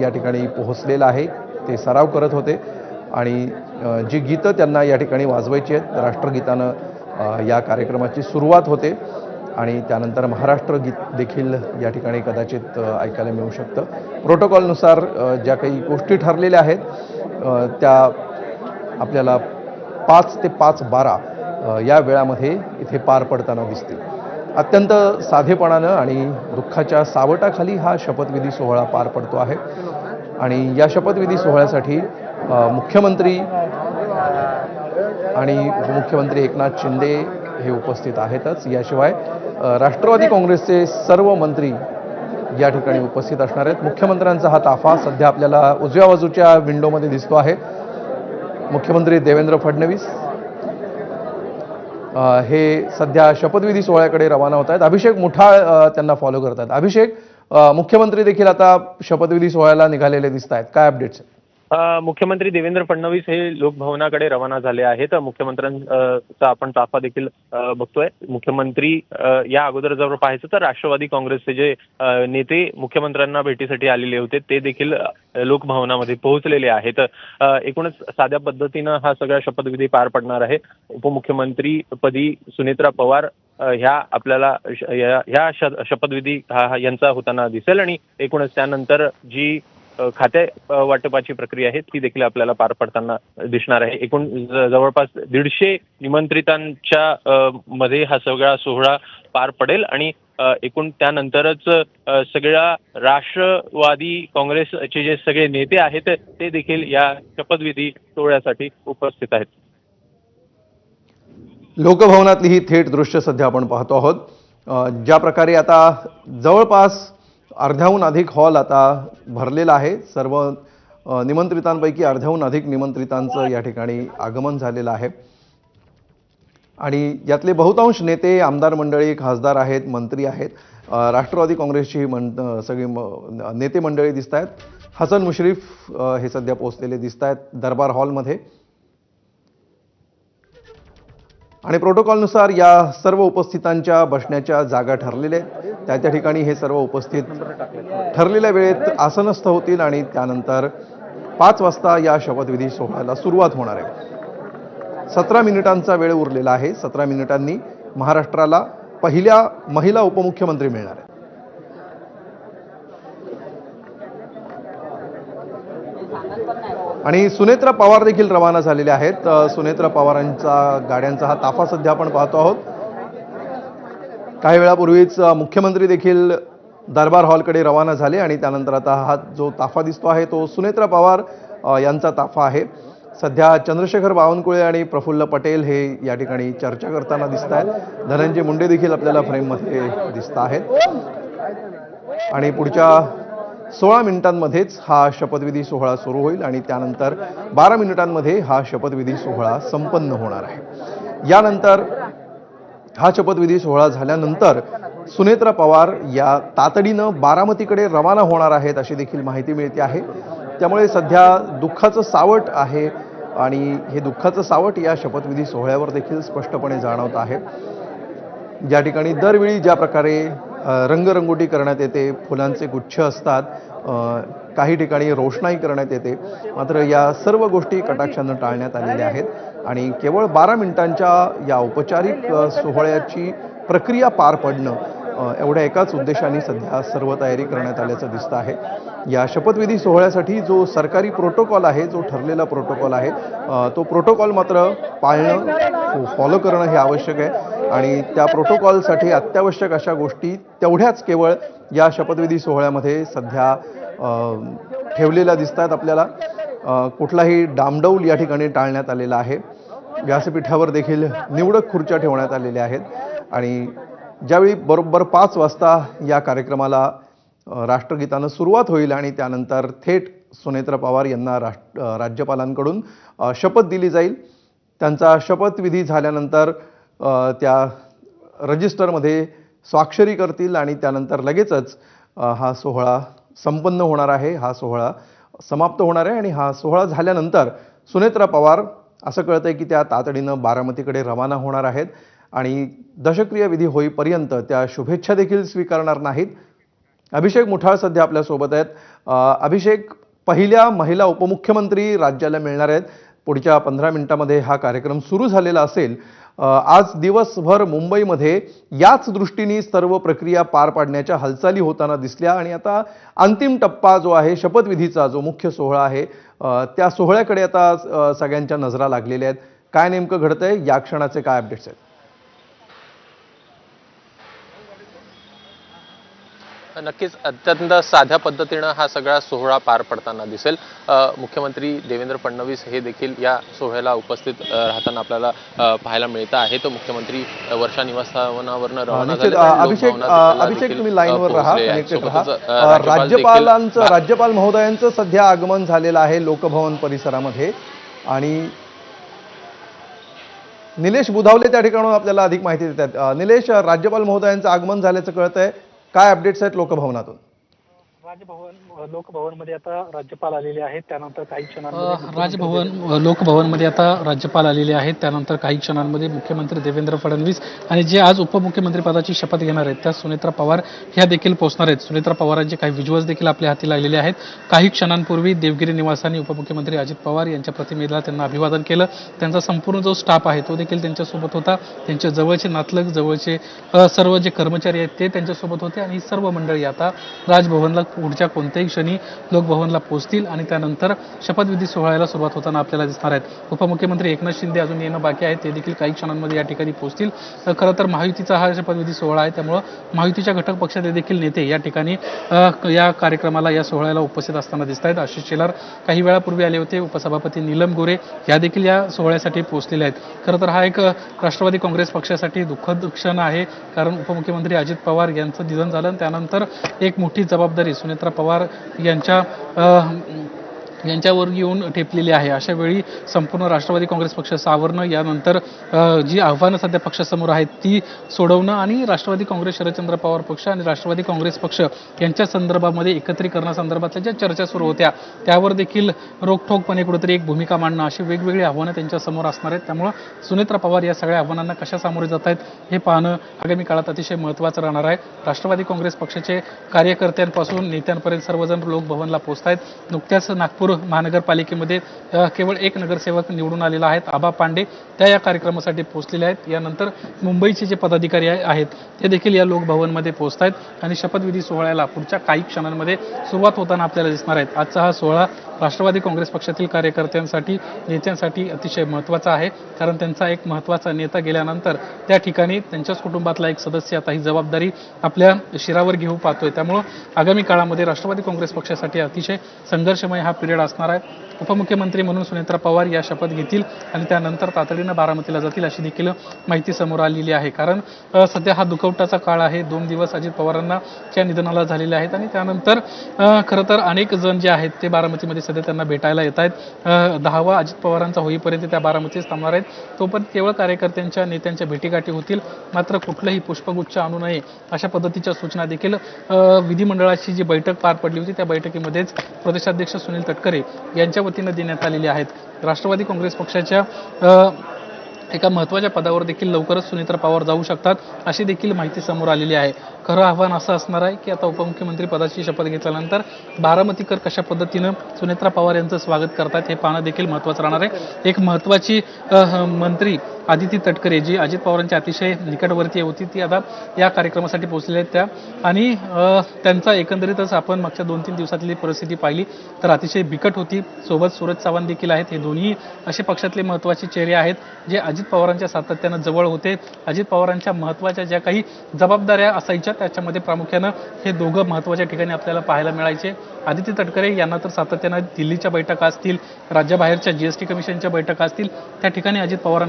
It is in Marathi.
या ठिकाणी पोहोचलेला आहे। ते सराव करत होते आणि जी गीतं त्यांना या ठिकाणी वाजवायची आहेत, राष्ट्रगीतानं या कार्यक्रमाची सुरुवात होते आणि त्यानंतर महाराष्ट्र गीत देखील या ठिकाणी कदाचित ऐकायला मिळू शकतं। प्रोटोकॉलनुसार ज्या काही गोष्टी ठरलेल्या आहेत त्या आपल्याला 5 ते 5:12 या वेळामध्ये इथे पार पडताना दिसतील। अत्यंत साधेपणानं आणि दुःखाच्या सावटाखाली हा शपथविधी सोहळा पार पडतो आहे आणि या शपथविधी सोहळ्यासाठी मुख्यमंत्री आणि उपमुख्यमंत्री एकनाथ शिंदे हे उपस्थित आहेतच। याशिवाय राष्ट्रवादी काँग्रेसचे सर्व मंत्री या ठिकाणी उपस्थित असणार आहेत। मुख्यमंत्र्यांचा हा ताफा सध्या आपल्याला उजव्या बाजूच्या विंडोमध्ये दिसतो आहे। मुख्यमंत्री देवेंद्र फडणवीस हे सध्या शपथविधी सोहळ्याकडे रवाना होत आहेत। अभिषेक मुठाळ त्यांना फॉलो करत आहेत। अभिषेक, मुख्यमंत्री देखील आता शपथविधी सोहळ्याला निघालेले दिसत आहेत, काय अपडेट्स? मुख्यमंत्री देवेंद्र फडणवीस हे लोकभवनाकडे रवाना झाले आहेत। मुख्यमंत्र्यांचा आपण ताफा देखील बघतोय। मुख्यमंत्री या अगोदर जर पाहायचं तर राष्ट्रवादी काँग्रेसचे जे नेते मुख्यमंत्र्यांना भेटीसाठी आलेले होते ते देखील लोकभवनामध्ये पोहोचलेले आहेत। एकूणच साध्या पद्धतीनं हा सगळा शपथविधी पार पडणार आहे। उपमुख्यमंत्री पदी सुनेत्रा पवार ह्या आपल्याला ह्या शपथविधी यांचा होताना दिसेल आणि एकूणच त्यानंतर जी खाते वाटपाची प्रक्रिया आहे ती देखील आपल्याला पार पडताना दिसणार आहे। एकूण जवळपास 150 निमंत्रितांच्या मध्ये हा सगळा सोहळा पार पडेल आणि एकूण त्यानंतरच सगळ्या राष्ट्रवादी काँग्रेसचे जे सगळे नेते आहेत ते देखील या शपथविधी सोहळ्यासाठी उपस्थित आहेत। लोकभवनातली ही थेट दृश्य सध्या आपण पाहतो आहोत। ज्या प्रकारे आता जवळपास अर्ध्याहून अधिक हॉल आता भरलेला आहे। सर्व निमंत्रितांपैकी अर्ध्याहून अधिक निमंत्रितांचं या ठिकाणी आगमन झालेलं आहे आणि यातले बहुतांश नेते, आमदार मंडळी, खासदार आहेत, मंत्री आहेत। राष्ट्रवादी काँग्रेसची सगळी नेते मंडळी दिसत आहेत। हसन मुश्रीफ हे सध्या पोहोचलेले दिसत आहेत दरबार हॉलमध्ये आणि प्रोटोकॉलनुसार या सर्व उपस्थितांच्या बसण्याच्या जागा ठरलेल्या आहेत। त्या ठिकाणी हे सर्व उपस्थित ठरलेल्या वेळेत आसनस्थ होतील आणि त्यानंतर 5 वाजता या शपथविधी सोहळ्याला सुरुवात होणार आहे। 17 मिनिटांचा वेळ उरलेला आहे। 17 मिनिटांनी महाराष्ट्राला पहिल्या महिला उपमुख्यमंत्री मिळणार आहेत। आणि सुनेत्रा पवार देखील रवाना झालेले आहेत। सुनेत्रा पवारांचा गाड्यांचा हा ताफा सध्या आपण पाहतो आहोत। काही वेळापूर्वीच मुख्यमंत्री देखील दरबार हॉलकडे रवाना झाले आणि त्यानंतर आता हा जो ताफा दिसतो आहे तो सुनेत्रा पवार यांचा ताफा आहे। सध्या चंद्रशेखर बावनकुळे आणि प्रफुल्ल पटेल हे या ठिकाणी चर्चा करताना दिसत आहेत। धनंजय मुंडे देखील आपल्याला फ्रेममध्ये दिसत आहेत आणि पुढच्या 16 मिनिटांमध्येच हा शपथविधी सोहळा सुरू होईल आणि त्यानंतर 12 मिनिटांमध्ये हा शपथविधी सोहळा संपन्न होणार आहे। यानंतर हा शपथविधी सोहळा झाल्यानंतर सुनेत्रा पवार या तातडीनं बारामतीकडे रवाना होणार आहेत अशी देखील माहिती मिळते आहे। त्यामुळे सध्या दुःखाचं सावट आहे आणि हे दुःखाचं सावट या शपथविधी सोहळ्यावर देखील स्पष्टपणे जाणवत आहे। ज्या ठिकाणी दरवेळी ज्या प्रकारे रंगरंगोटी करण्यात येते, फुलांचे गुच्छ असतात, काही ठिकाणी रोषणाई करण्यात येते, मात्र या सर्व गोष्टी कटाक्षानं टाळण्यात आलेल्या आहेत आणि केवळ 12 मिनिटांच्या या औपचारिक सोहळ्याची प्रक्रिया पार पडणं एवढ्या एकाच उद्देशाने सध्या सर्व तयारी करण्यात आल्याचं दिसतं आहे। या शपथविधी सोहळ्यासाठी जो सरकारी प्रोटोकॉल आहे, जो ठरलेला प्रोटोकॉल आहे, तो प्रोटोकॉल मात्र पाळणं, फॉलो करणं हे आवश्यक आहे आणि त्या प्रोटोकॉलसाठी अत्यावश्यक अशा गोष्टी तेवढ्याच केवळ या शपथविधी सोहळ्यामध्ये सध्या ठेवलेल्या दिसतात आपल्याला। कुठलाही डामडौल या ठिकाणी टाळण्यात आलेला आहे। व्यासपीठावर देखील निवडक खुर्च्या ठेवण्यात आलेल्या आहेत आणि ज्यावेळी बरोबर 5 वाजता या कार्यक्रमाला राष्ट्रगीतानं सुरुवात होईल आणि त्यानंतर थेट सुनेत्रा पवार यांना राज्यपालांकडून शपथ दिली जाईल। त्यांचा शपथविधी झाल्यानंतर त्या रजिस्टरमध्ये स्वाक्षरी करतील आणि त्यानंतर लगेचच हा सोहळा संपन्न होणार आहे, हा सोहळा समाप्त होणार आहे आणि हा सोहळा झाल्यानंतर सुनेत्रा पवार असं कळतंय की त्या तातडीनं बारामतीकडे रवाना होणार आहेत आणि दशक्रिया विधी होईपर्यंत त्या शुभेच्छा देखील स्वीकारणार नाहीत। अभिषेक मुठाळ सध्या आपल्या सोबत आहेत। अभिषेक, पहिल्या महिला उपमुख्यमंत्री राज्याला मिळणार आहेत. पुढच्या 15 मिनिटांमध्ये हा कार्यक्रम सुरू झालेला असेल. आज दिवसभर मुंबईमध्ये याच दृष्टीने सर्व प्रक्रिया पार पाडण्याच्या हालचाली होताना दिसल्या आणि आता अंतिम टप्पा जो आहे शपथविधीचा, जो मुख्य सोहळा आहे, त्या सोहळ्याकडे आता सगळ्यांच्या नजरा लागलेल्या आहेत. काय नेमकं घडतंय, या क्षणाचे काय अपडेट्स आहेत? नक्कीच अत्यंत साध्या पद्धतीनं हा सगळा सोहळा पार पडताना दिसेल. मुख्यमंत्री देवेंद्र फडणवीस हे देखील या सोहळ्याला उपस्थित राहताना आपल्याला पाहायला मिळतं आहे. तो मुख्यमंत्री वर्षा निवासस्थानावरनं रवाना झाले. अभिषेक, तुम्ही लाईनवर राहा, कनेक्टेड राहा. राज्यपाल महोदयांचं सध्या आगमन झालेलं आहे लोकभवन परिसरामध्ये आणि निलेश बुधावले त्या ठिकाणून आपल्याला अधिक माहिती देतात. निलेश, राज्यपाल महोदयांचं आगमन झाल्याचं कळतंय, काय अपडेट्स आहेत लोकभवनातून? लोकभवनमध्ये आता राज्यपाल आलेले आहेत. त्यानंतर काही क्षणांमध्ये लोकभवनमध्ये आता राज्यपाल आलेले आहेत. त्यानंतर काही क्षणांमध्ये मुख्यमंत्री देवेंद्र फडणवीस आणि जे आज उपमुख्यमंत्री पदाची शपथ घेणार आहेत त्या सुनेत्रा पवार ह्या देखील पोहोचणार आहेत. सुनेत्रा पवारांचे काही व्हिज्युअल्स देखील आपल्या हाती लागलेले आहेत. काही क्षणांपूर्वी देवगिरी निवासाने उपमुख्यमंत्री अजित पवार यांच्या प्रतिमेला त्यांना अभिवादन केलं. त्यांचा संपूर्ण जो स्टाफ आहे तो देखील त्यांच्यासोबत होता. त्यांच्या जवळचे नातलग, जवळचे सर्व जे कर्मचारी आहेत ते त्यांच्यासोबत होते आणि ही सर्व मंडळी आता राजभवनला पुढच्या कोणत्याही क्षणी लोकभवनला पोहोचतील आणि त्यानंतर शपथविधी सोहळ्याला सुरुवात होताना आपल्याला दिसणार आहेत. उपमुख्यमंत्री एकनाथ शिंदे अजून येणं बाकी आहे, ते देखील काही क्षणांमध्ये या ठिकाणी पोहोचतील. खरं तर महायुतीचा हा शपथविधी सोहळा आहे, त्यामुळं महायुतीच्या घटक पक्षाचे देखील नेते या ठिकाणी या कार्यक्रमाला, या सोहळ्याला उपस्थित असताना दिसत आहेत. आशिष शेलार काही वेळापूर्वी आले होते. उपसभापती नीलम गोरे या देखील या सोहळ्यासाठी पोहोचलेले आहेत. खरं तर हा एक राष्ट्रवादी काँग्रेस पक्षासाठी दुःखद क्षण आहे, कारण उपमुख्यमंत्री अजित पवार यांचं निधन झालं. त्यानंतर एक मोठी जबाबदारी सुनेत्रा पवार यांच्यावर येऊन ठेपलेली आहे. अशा वेळी संपूर्ण राष्ट्रवादी काँग्रेस पक्ष सावरणं, यानंतर जी आव्हानं सध्या पक्षासमोर आहेत ती सोडवणं आणि राष्ट्रवादी काँग्रेस, शरदचंद्र पवार पक्ष आणि राष्ट्रवादी काँग्रेस पक्ष यांच्या संदर्भामध्ये एकत्रीकरणासंदर्भातल्या ज्या चर्चा सुरू होत्या त्यावर देखील रोखठोकपणे कुठेतरी एक भूमिका मांडणं, अशी वेगवेगळी आव्हानं त्यांच्यासमोर असणार आहेत. त्यामुळं सुनेत्रा पवार या सगळ्या आव्हानांना कशा सामोरे जात आहेत हे पाहणं आगामी काळात अतिशय महत्त्वाचं राहणार आहे. राष्ट्रवादी काँग्रेस पक्षाचे कार्यकर्त्यांपासून नेत्यांपर्यंत सर्वजण लोकभवनला पोहोचत आहेत. नुकत्याच नागपूर महानगरपालिकेमध्ये केवळ एक नगरसेवक निवडून आलेला आहेत, आबा पांडे, त्या या कार्यक्रमासाठी पोहोचलेले आहेत. यानंतर मुंबईचे जे पदाधिकारी आहेत ते देखील या लोकभवनमध्ये पोहोचत आहेत आणि शपथविधी सोहळ्याला पुढच्या काही क्षणांमध्ये सुरुवात होताना आपल्याला दिसणार आहेत. आजचा हा सोहळा राष्ट्रवादी काँग्रेस पक्षातील कार्यकर्त्यांसाठी, नेत्यांसाठी अतिशय महत्त्वाचा आहे, कारण त्यांचा एक महत्त्वाचा नेता गेल्यानंतर त्या ठिकाणी त्यांच्याच कुटुंबातला एक सदस्य आता ही जबाबदारी आपल्या शिरावर घेऊ पाहतोय. त्यामुळं आगामी काळामध्ये राष्ट्रवादी काँग्रेस पक्षासाठी अतिशय संघर्षमय हा पिरियड असणार आहे. उपमुख्यमंत्री म्हणून सुनेत्रा पवार या शपथ घेतील आणि त्यानंतर तातडीनं बारामतीला जातील, अशी देखील माहिती समोर आलेली आहे. कारण सध्या हा दुखवटाचा काळ आहे. 2 दिवस अजित पवारांना च्या निधनाला झालेले आहेत आणि त्यानंतर खरं तर अनेक जण जे आहेत ते बारामतीमध्ये सध्या त्यांना भेटायला येत आहेत. 10वा अजित पवारांचा होईपर्यंत त्या बारामतीच थांबणार आहेत. तोपर्यंत केवळ कार्यकर्त्यांच्या, नेत्यांच्या भेटीगाठी होतील, मात्र कुठलंही पुष्पगुच्छ आणू नये अशा पद्धतीच्या सूचना देखील विधिमंडळाची जी बैठक पार पडली होती त्या बैठकीमध्येच प्रदेशाध्यक्ष सुनील तटकरे यांच्या वतीनं देण्यात आलेले आहेत. राष्ट्रवादी काँग्रेस पक्षाच्या एका महत्त्वाच्या पदावर देखील लवकरच सुनेत्रा पवार जाऊ शकतात, अशी देखील माहिती समोर आलेली आहे. खरं आव्हान असं असणार आहे की आता उपमुख्यमंत्री पदाची शपथ घेतल्यानंतर बारामतीकर कशा पद्धतीनं सुनेत्रा पवार यांचं स्वागत करतात हे पाहणं देखील महत्त्वाचं राहणार आहे. एक महत्त्वाची मंत्री आदिती तटकरे, जी अजित पवारांच्या अतिशय निकटवर्ती होती, ती आता या कार्यक्रमासाठी पोहोचलेल्या आहेत त्या आणि त्यांचा एकंदरीतच आपण मागच्या 2-3 दिवसातली परिस्थिती पाहिली तर अतिशय बिकट होती. सोबत सूरज चव्हाण देखील आहेत. हे दोन्ही असे पक्षातले महत्त्वाचे चेहरे आहेत जे अजित पवारांच्या सातत्यानं जवळ होते. अजित पवारांच्या महत्त्वाच्या ज्या काही जबाबदाऱ्या असायच्या त्याच्यामध्ये प्रामुख्यानं हे दोघं महत्त्वाच्या ठिकाणी आपल्याला पाहायला मिळायचे. आदिती तटकरे यांना तर सातत्यानं दिल्लीच्या बैठका असतील, राज्याबाहेरच्या GST कमिशनच्या बैठका असतील, त्या ठिकाणी अजित पवारांना